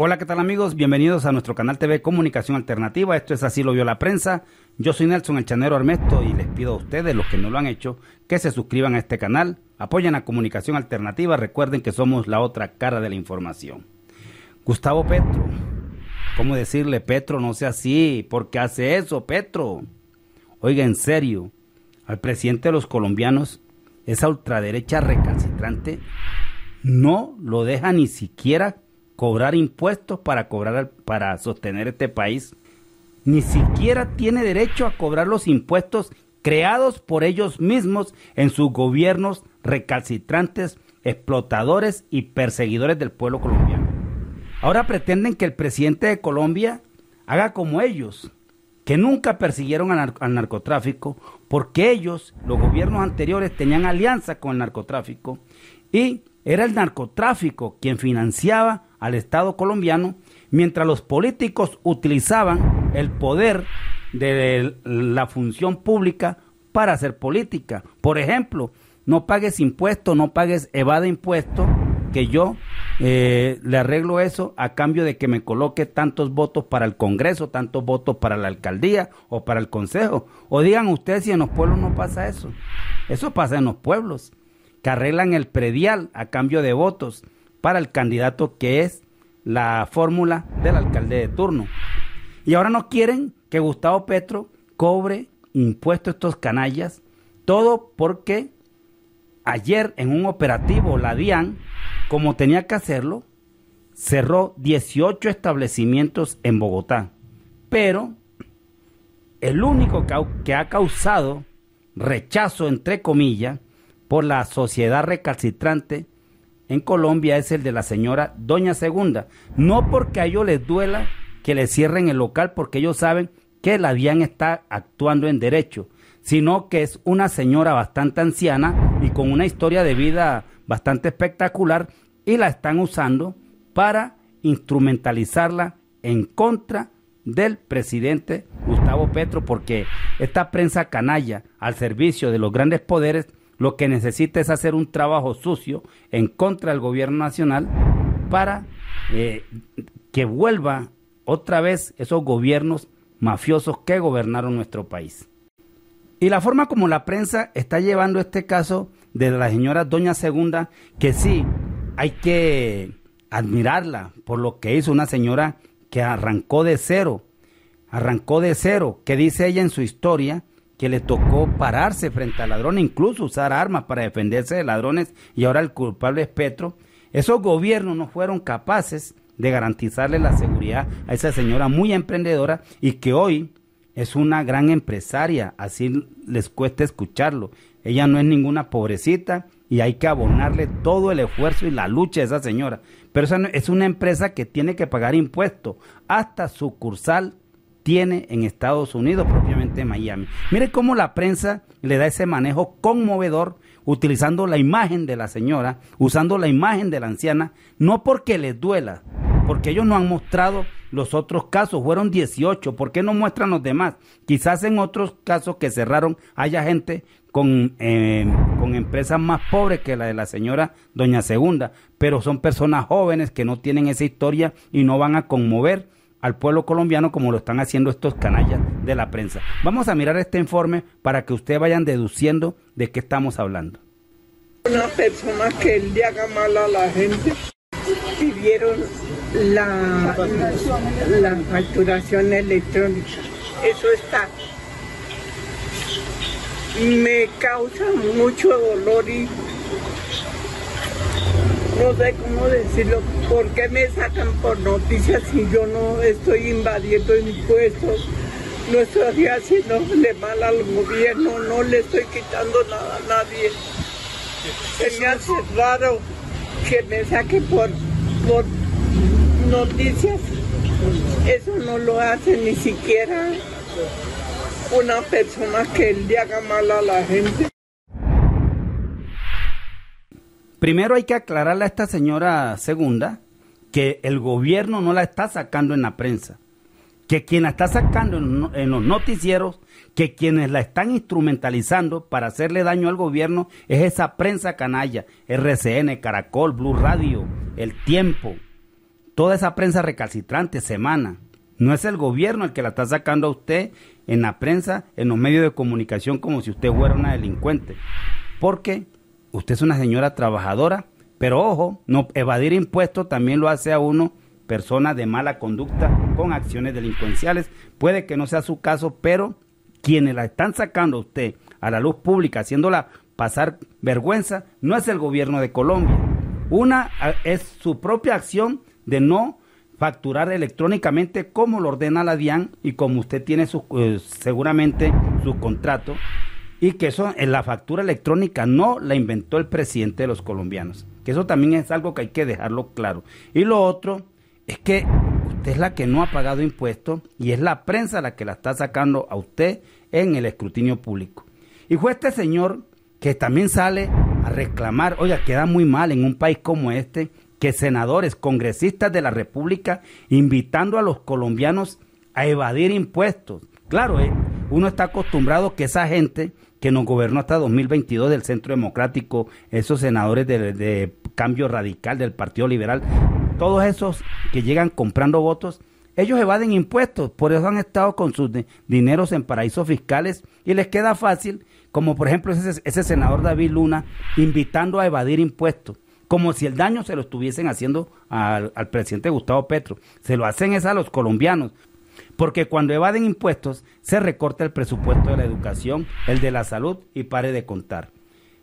Hola, ¿qué tal amigos? Bienvenidos a nuestro canal TV Comunicación Alternativa. Esto es Así lo vio la prensa. Yo soy Nelson El Chanero Armesto y les pido a ustedes, los que no lo han hecho, que se suscriban a este canal, apoyen a Comunicación Alternativa, recuerden que somos la otra cara de la información. Gustavo Petro, ¿cómo decirle? Petro, no sea así, ¿por qué hace eso, Petro? Oiga, en serio, al presidente de los colombianos, esa ultraderecha recalcitrante, no lo deja ni siquiera cobrar impuestos para sostener este país. Ni siquiera tiene derecho a cobrar los impuestos creados por ellos mismos en sus gobiernos recalcitrantes, explotadores y perseguidores del pueblo colombiano. Ahora pretenden que el presidente de Colombia haga como ellos, que nunca persiguieron al narcotráfico, porque ellos, los gobiernos anteriores, tenían alianza con el narcotráfico y era el narcotráfico quien financiaba al Estado colombiano, mientras los políticos utilizaban el poder de la función pública para hacer política. Por ejemplo, no pagues impuestos, no pagues, evade impuestos, que yo le arreglo eso a cambio de que me coloque tantos votos para el Congreso, tantos votos para la alcaldía o para el consejo. O digan ustedes si en los pueblos no pasa eso. Eso pasa en los pueblos, que arreglan el predial a cambio de votos para el candidato que es la fórmula del alcalde de turno. Y ahora no quieren que Gustavo Petro cobre impuestos a estos canallas, todo porque ayer en un operativo la DIAN, como tenía que hacerlo, cerró 18 establecimientos en Bogotá. Pero el único que ha causado rechazo, entre comillas, por la sociedad recalcitrante en Colombia es el de la señora Doña Segunda. No porque a ellos les duela que le cierren el local, porque ellos saben que la DIAN está actuando en derecho, sino que es una señora bastante anciana y con una historia de vida bastante espectacular y la están usando para instrumentalizarla en contra del presidente Gustavo Petro, porque esta prensa canalla al servicio de los grandes poderes lo que necesita es hacer un trabajo sucio en contra del gobierno nacional para que vuelva otra vez esos gobiernos mafiosos que gobernaron nuestro país. Y la forma como la prensa está llevando este caso de la señora Doña Segunda, que sí, hay que admirarla por lo que hizo, una señora que arrancó de cero, que dice ella en su historia, que le tocó pararse frente al ladrón, incluso usar armas para defenderse de ladrones, y ahora el culpable es Petro. Esos gobiernos no fueron capaces de garantizarle la seguridad a esa señora muy emprendedora y que hoy es una gran empresaria, así les cuesta escucharlo. Ella no es ninguna pobrecita y hay que abonarle todo el esfuerzo y la lucha de esa señora. Pero esa es una empresa que tiene que pagar impuestos, hasta sucursal tiene en Estados Unidos, propiamente en Miami. Mire cómo la prensa le da ese manejo conmovedor, utilizando la imagen de la señora, usando la imagen de la anciana, no porque les duela, porque ellos no han mostrado los otros casos, fueron 18, ¿por qué no muestran los demás? Quizás en otros casos que cerraron haya gente con empresas más pobres que la de la señora Doña Segunda, pero son personas jóvenes que no tienen esa historia y no van a conmover al pueblo colombiano como lo están haciendo estos canallas de la prensa. Vamos a mirar este informe para que ustedes vayan deduciendo de qué estamos hablando. Una persona que le haga mal a la gente, pidieron la facturación electrónica. Eso está. Me causa mucho dolor y no sé cómo decirlo. ¿Por qué me sacan por noticias si yo no estoy invadiendo impuestos? No estoy haciéndole mal al gobierno, no le estoy quitando nada a nadie. Se me hace raro que me saque por noticias. Eso no lo hace ni siquiera una persona que le haga mal a la gente. Primero hay que aclararle a esta señora Segunda que el gobierno no la está sacando en la prensa, que quien la está sacando en los noticieros, que quienes la están instrumentalizando para hacerle daño al gobierno es esa prensa canalla, RCN, Caracol, Blue Radio, El Tiempo. toda esa prensa recalcitrante, Semana. No es el gobierno el que la está sacando a usted en la prensa, en los medios de comunicación, como si usted fuera una delincuente. Porque usted es una señora trabajadora, pero ojo, no evadir impuestos también lo hace a uno persona de mala conducta con acciones delincuenciales. Puede que no sea su caso, pero quienes la están sacando a usted a la luz pública, haciéndola pasar vergüenza, no es el gobierno de Colombia. Una es su propia acción de no facturar electrónicamente como lo ordena la DIAN y como usted tiene seguramente su contrato, y que eso en la factura electrónica no la inventó el presidente de los colombianos, que eso también es algo que hay que dejarlo claro. Y lo otro es que usted es la que no ha pagado impuestos y es la prensa la que la está sacando a usted en el escrutinio público. Y fue este señor que también sale a reclamar, oiga, queda muy mal en un país como este, que senadores, congresistas de la República, invitando a los colombianos a evadir impuestos. Claro, uno está acostumbrado que esa gente que nos gobernó hasta 2022 del Centro Democrático, esos senadores de Cambio Radical del Partido Liberal, todos esos que llegan comprando votos, ellos evaden impuestos, por eso han estado con sus dineros en paraísos fiscales y les queda fácil, como por ejemplo ese senador David Luna, invitando a evadir impuestos, como si el daño se lo estuviesen haciendo al presidente Gustavo Petro. Se lo hacen es a los colombianos, porque cuando evaden impuestos se recorta el presupuesto de la educación, el de la salud y pare de contar.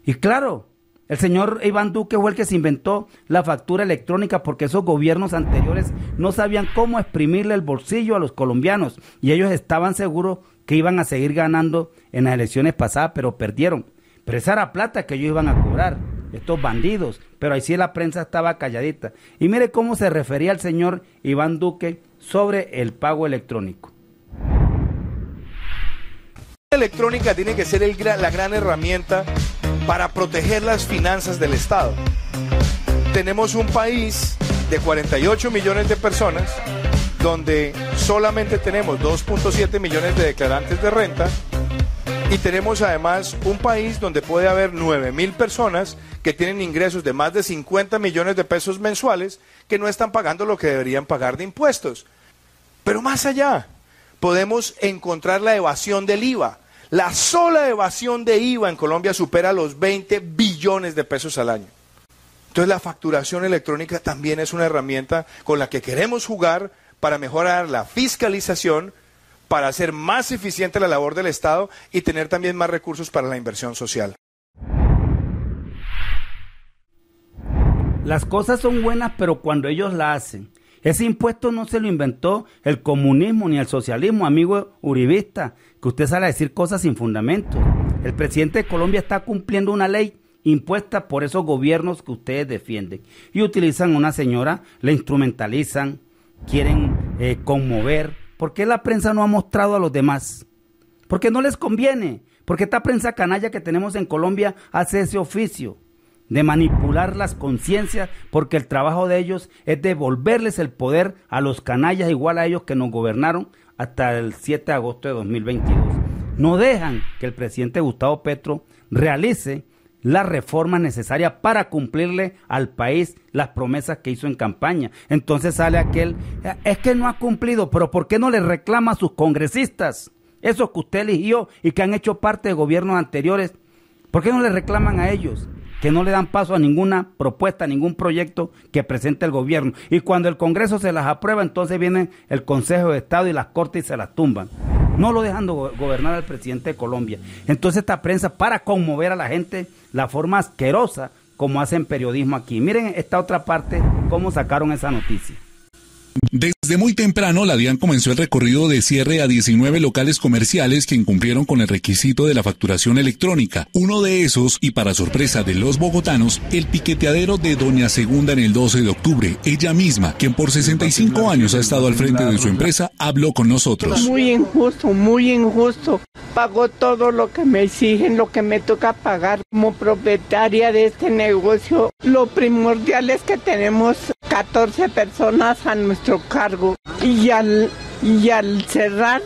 Y claro, el señor Iván Duque fue el que se inventó la factura electrónica porque esos gobiernos anteriores no sabían cómo exprimirle el bolsillo a los colombianos y ellos estaban seguros que iban a seguir ganando en las elecciones pasadas, pero perdieron. Pero esa era plata que ellos iban a cobrar, estos bandidos, pero ahí sí la prensa estaba calladita. Y mire cómo se refería el señor Iván Duque sobre el pago electrónico. La electrónica tiene que ser la gran herramienta para proteger las finanzas del Estado. Tenemos un país de 48 millones de personas donde solamente tenemos 2.7 millones de declarantes de renta y tenemos además un país donde puede haber 9.000 personas que tienen ingresos de más de 50 millones de pesos mensuales que no están pagando lo que deberían pagar de impuestos. Pero más allá, podemos encontrar la evasión del IVA. La sola evasión de IVA en Colombia supera los 20 billones de pesos al año. Entonces la facturación electrónica también es una herramienta con la que queremos jugar para mejorar la fiscalización, para hacer más eficiente la labor del Estado y tener también más recursos para la inversión social. Las cosas son buenas, pero cuando ellos la hacen. Ese impuesto no se lo inventó el comunismo ni el socialismo, amigo uribista, que usted sale a decir cosas sin fundamento. El presidente de Colombia está cumpliendo una ley impuesta por esos gobiernos que ustedes defienden. Y utilizan a una señora, la instrumentalizan, quieren conmover. ¿Por qué la prensa no ha mostrado a los demás? Porque no les conviene. Porque esta prensa canalla que tenemos en Colombia hace ese oficio de manipular las conciencias, porque el trabajo de ellos es devolverles el poder a los canallas igual a ellos que nos gobernaron hasta el 7 de agosto de 2022. No dejan que el presidente Gustavo Petro realice las reformas necesarias para cumplirle al país las promesas que hizo en campaña. Entonces sale aquel, es que no ha cumplido, pero ¿por qué no le reclama a sus congresistas? Esos que usted eligió y que han hecho parte de gobiernos anteriores, ¿por qué no le reclaman a ellos? Que no le dan paso a ninguna propuesta, a ningún proyecto que presente el gobierno. Y cuando el Congreso se las aprueba, entonces viene el Consejo de Estado y las Cortes y se las tumban. No lo dejan gobernar al presidente de Colombia. Entonces esta prensa, para conmover a la gente, la forma asquerosa como hacen periodismo aquí. Miren esta otra parte, cómo sacaron esa noticia. Desde muy temprano, la DIAN comenzó el recorrido de cierre a 19 locales comerciales que incumplieron con el requisito de la facturación electrónica. Uno de esos, y para sorpresa de los bogotanos, el piqueteadero de Doña Segunda en el 12 de octubre. Ella misma, quien por 65 años ha estado al frente de su empresa, habló con nosotros. Muy injusto, muy injusto. Pago todo lo que me exigen, lo que me toca pagar como propietaria de este negocio. Lo primordial es que tenemos 14 personas a nuestro cargo y al cerrar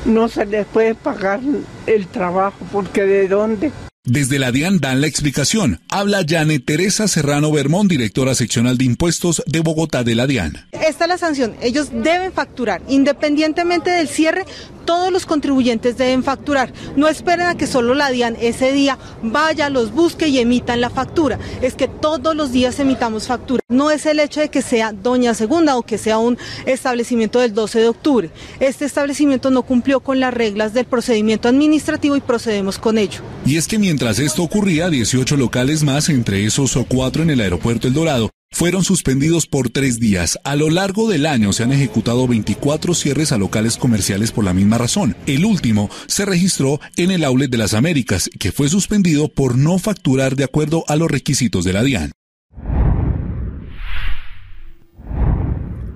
no se les puede pagar el trabajo, porque ¿de dónde? Desde la DIAN dan la explicación. Habla Janet Teresa Serrano Bermón, directora seccional de impuestos de Bogotá de la DIAN. Esta es la sanción. Ellos deben facturar. Independientemente del cierre, todos los contribuyentes deben facturar. No esperen a que solo la DIAN ese día vaya, los busque y emitan la factura. Es que todos los días emitamos factura. No es el hecho de que sea Doña Segunda o que sea un establecimiento del 12 de octubre. Este establecimiento no cumplió con las reglas del procedimiento administrativo y procedemos con ello. Y es que mientras esto ocurría, 18 locales más, entre esos 4 en el aeropuerto El Dorado, fueron suspendidos por 3 días. A lo largo del año se han ejecutado 24 cierres a locales comerciales por la misma razón. El último se registró en el Outlet de las Américas, que fue suspendido por no facturar de acuerdo a los requisitos de la DIAN.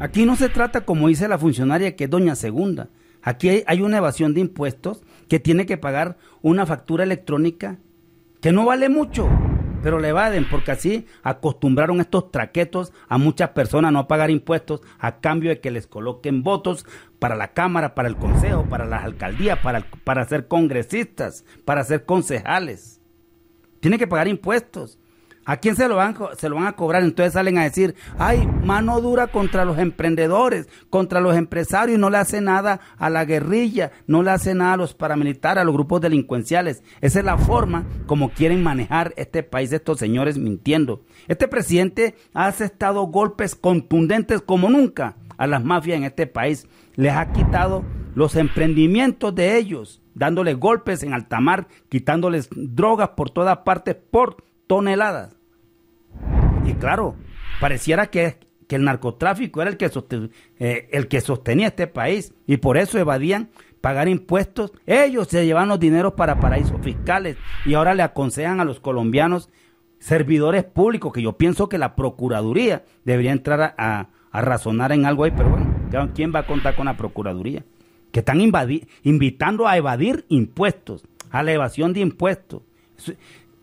Aquí no se trata, como dice la funcionaria, que es Doña Segunda. Aquí hay una evasión de impuestos que tiene que pagar una factura electrónica que no vale mucho, pero le evaden, porque así acostumbraron estos traquetos a muchas personas a no pagar impuestos a cambio de que les coloquen votos para la Cámara, para el Consejo, para las alcaldías, para ser congresistas, para ser concejales. Tienen que pagar impuestos. ¿A quién se lo van a cobrar? Entonces salen a decir, ay, mano dura contra los emprendedores, contra los empresarios, no le hace nada a la guerrilla, no le hace nada a los paramilitares, a los grupos delincuenciales. Esa es la forma como quieren manejar este país estos señores mintiendo. Este presidente ha asestado golpes contundentes como nunca a las mafias en este país. Les ha quitado los emprendimientos de ellos, dándoles golpes en alta mar, quitándoles drogas por todas partes por toneladas. Y claro, pareciera que el narcotráfico era el que sostenía este país y por eso evadían pagar impuestos. Ellos se llevan los dineros para paraísos fiscales y ahora le aconsejan a los colombianos servidores públicos, que yo pienso que la Procuraduría debería entrar a razonar en algo ahí, pero bueno, ¿quién va a contar con la Procuraduría? Que están invitando a evadir impuestos, a la evasión de impuestos.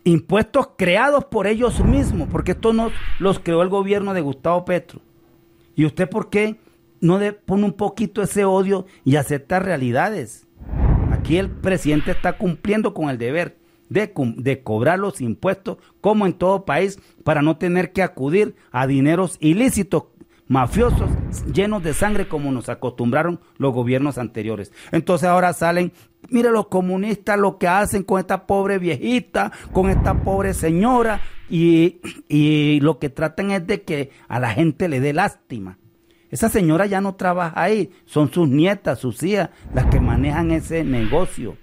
Impuestos creados por ellos mismos, porque esto no los creó el gobierno de Gustavo Petro. ¿Y usted por qué no le pone un poquito ese odio y acepta realidades? Aquí el presidente está cumpliendo con el deber de cobrar los impuestos, como en todo país, para no tener que acudir a dineros ilícitos, mafiosos, llenos de sangre, como nos acostumbraron los gobiernos anteriores. Entonces ahora salen, mire los comunistas lo que hacen con esta pobre viejita, con esta pobre señora, y lo que tratan es de que a la gente le dé lástima. Esa señora ya no trabaja ahí, son sus nietas, sus hijas, las que manejan ese negocio.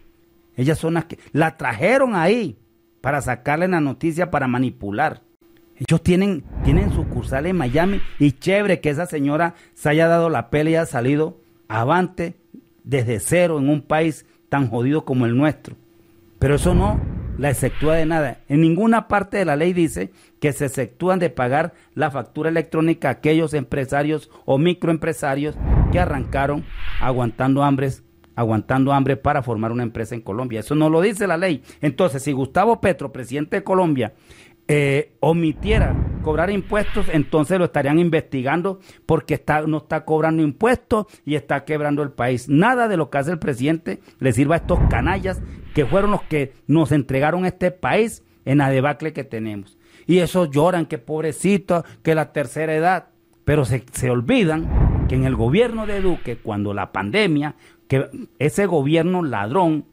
Ellas son las que la trajeron ahí para sacarle la noticia, para manipular. Ellos tienen sucursal en Miami y chévere que esa señora se haya dado la pelea y haya salido avante desde cero en un país tan jodido como el nuestro. Pero eso no la exceptúa de nada. En ninguna parte de la ley dice que se exceptúan de pagar la factura electrónica a aquellos empresarios o microempresarios que arrancaron aguantando hambre para formar una empresa en Colombia. Eso no lo dice la ley. Entonces, si Gustavo Petro, presidente de Colombia, omitiera cobrar impuestos, entonces lo estarían investigando porque no está cobrando impuestos y está quebrando el país. Nada de lo que hace el presidente le sirva a estos canallas que fueron los que nos entregaron este país en la debacle que tenemos. Y esos lloran que pobrecito, que la tercera edad, pero se olvidan que en el gobierno de Duque, cuando la pandemia, que ese gobierno ladrón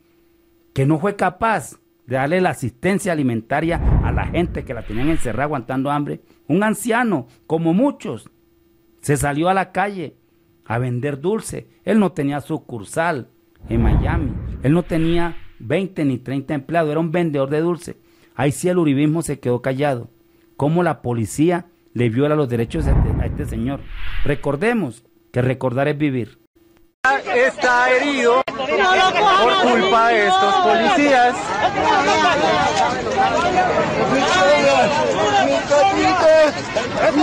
que no fue capaz de darle la asistencia alimentaria a la gente que la tenían encerrada aguantando hambre, un anciano, como muchos, se salió a la calle a vender dulce. Él no tenía sucursal en Miami, él no tenía 20 ni 30 empleados, era un vendedor de dulce. Ahí sí el uribismo se quedó callado. Cómo la policía le viola los derechos a este señor. Recordemos que recordar es vivir. Está herido por culpa de estos policías.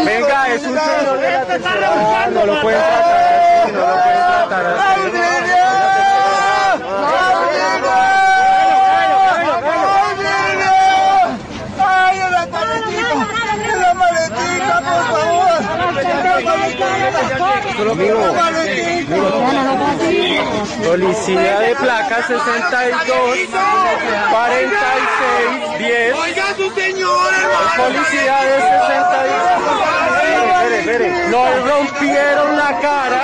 Venga, es un señor de la tercera edad, no lo pueden tratar así, no lo pueden tratar así. ¡Ay, la maletica, por favor! Policía de placa 62 46 10. Oiga su señor, hermano. Policía de 62. Nos rompieron la cara.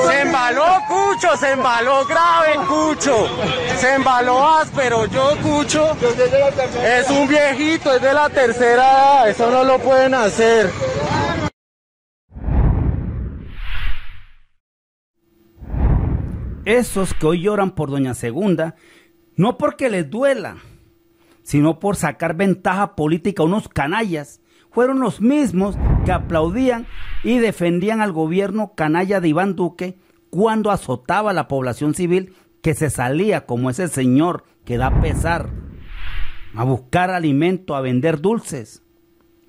Se embaló Cucho, se embaló grave Cucho, se embaló áspero. Yo Cucho es un viejito, es de la tercera edad, eso no lo pueden hacer. Esos que hoy lloran por Doña Segunda, no porque les duela, sino por sacar ventaja política a unos canallas, fueron los mismos que aplaudían y defendían al gobierno canalla de Iván Duque cuando azotaba a la población civil que se salía, como ese señor que da pesar, a buscar alimento, a vender dulces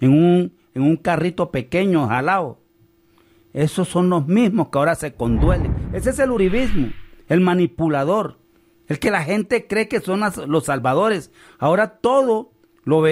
en un carrito pequeño jalado. Esos son los mismos que ahora se conduelen. Ese es el uribismo, el manipulador, el que la gente cree que son los salvadores. Ahora todo lo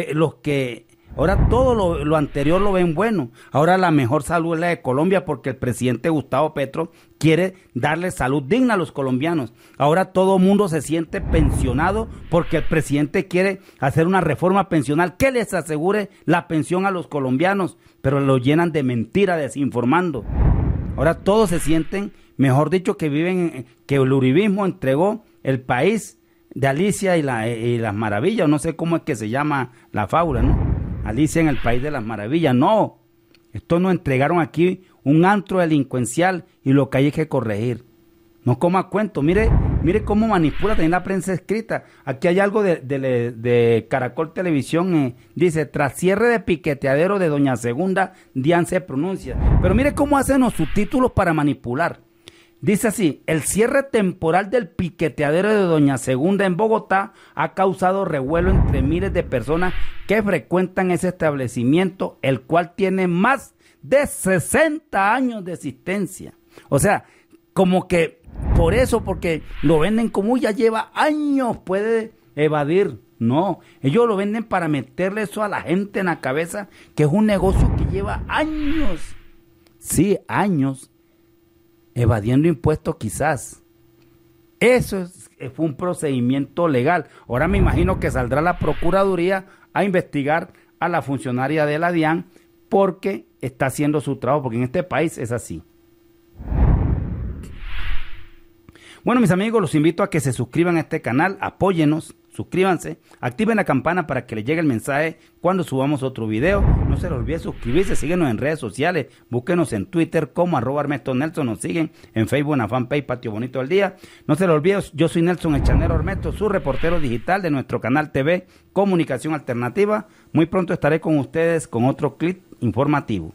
anterior lo ven bueno. Ahora la mejor salud es la de Colombia porque el presidente Gustavo Petro quiere darle salud digna a los colombianos. Ahora todo mundo se siente pensionado porque el presidente quiere hacer una reforma pensional que les asegure la pensión a los colombianos, pero lo llenan de mentira, desinformando. Ahora todos se sienten, mejor dicho, que el uribismo entregó el país de Alicia y las Maravillas, no sé cómo es que se llama la fábula, ¿no? Alicia en el País de las Maravillas. No, estos nos entregaron aquí un antro delincuencial y lo que hay que corregir. No coma cuento, mire cómo manipula también la prensa escrita. Aquí hay algo de Caracol Televisión, dice, tras cierre de piqueteadero de Doña Segunda, Dian se pronuncia. Pero mire cómo hacen los subtítulos para manipular. Dice así, el cierre temporal del piqueteadero de Doña Segunda en Bogotá ha causado revuelo entre miles de personas que frecuentan ese establecimiento, el cual tiene más de 60 años de existencia. O sea, como que por eso, porque lo venden como ya lleva años, puede evadir. No, ellos lo venden para meterle eso a la gente en la cabeza, que es un negocio que lleva años. Sí, años. Evadiendo impuestos quizás. Eso fue un procedimiento legal. Ahora me imagino que saldrá la Procuraduría a investigar a la funcionaria de la DIAN porque está haciendo su trabajo, porque en este país es así. Bueno, mis amigos, los invito a que se suscriban a este canal, apóyenos, suscríbanse, activen la campana para que les llegue el mensaje cuando subamos otro video. No se les olvide suscribirse, síguenos en redes sociales, búsquenos en Twitter como @ErmestoNelson, nos siguen en Facebook en la fanpage Patio Bonito del Día. No se les olvide, yo soy Nelson el Chanero Armesto, su reportero digital de nuestro canal TV Comunicación Alternativa. Muy pronto estaré con ustedes con otro clip informativo.